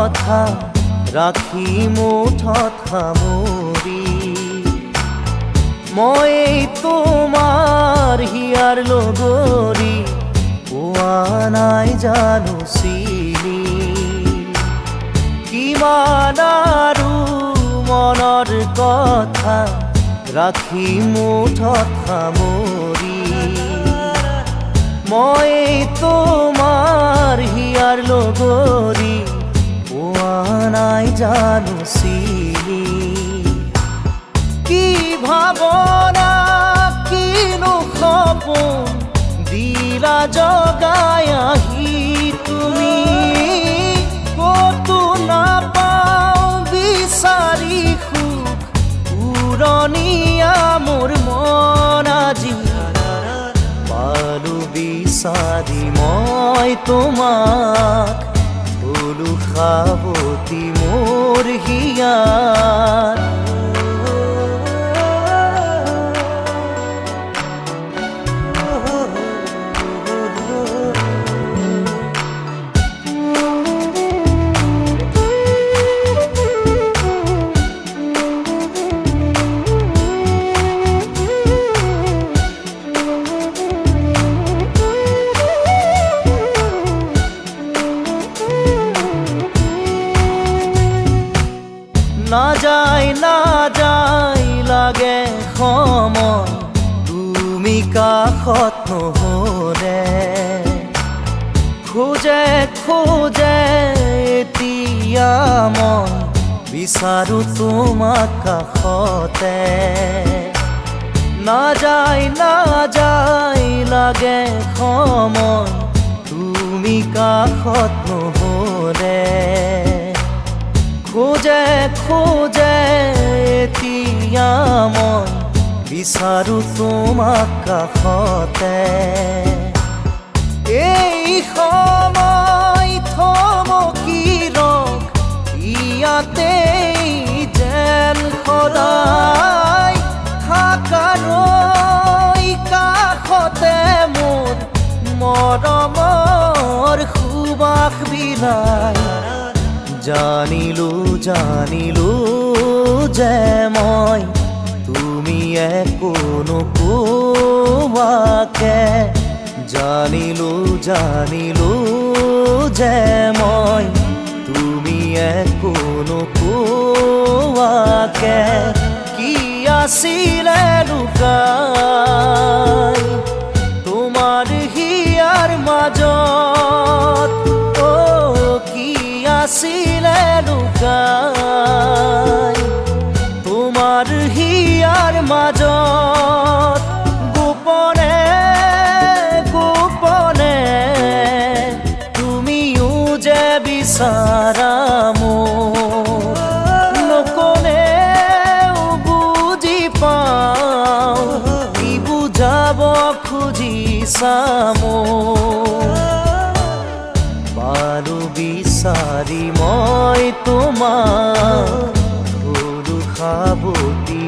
কথা ৰাখি মুঠত সামৰি মই তোমাৰ হিয়াৰ লগৰী পোৱা নাই জানো চিনি কিমান আৰু মনৰ কথা ৰাখি মুঠত সামৰি মই তোমাৰ হিয়াৰ লগৰী পোৱা নাই জানো চিনি কি ভাৱনা কিনো সপোন দিলা জগাই আহি তুমি ক'তো নাপাওঁ বিচাৰি সুখ পুৰণীয়া মোৰ মন আজি পালো বিচাৰি মই তোমাক হলো সাৱতি মোৰ হিয়াৰ না যায় লাগে সময় তুমি কাষত নহ'লে খোজে এতিয়া মই বিচাৰো তোমাক কাষতে না যায় লাগে সময় তুমি কাষত নহ'লে খোজে এতিয়া মই বিচাৰো তোমাক কাষতে এই সময় থমকি ৰখ ইয়াতে যেন সদায় থাকাৰৈ কাষতে মোৰ মৰমৰ সুবাস বিলাই জানিলো যে মই তুমি একো নোকোৱাকে জানিলো যে মই তুমি একো নোকোৱাকে কি আছিলে লুকাই তোমাৰ হিয়াৰ মাজত কি আছিলে লুকাই তোমাৰ হিয়াৰ মাজত গোপনে তুমিও যে বিচাৰা মোক নকলেও বুজি পাওঁ কি বুজাব খুজিছা মোক পালো বিচাৰি মই তোমাক হলো সাৱতি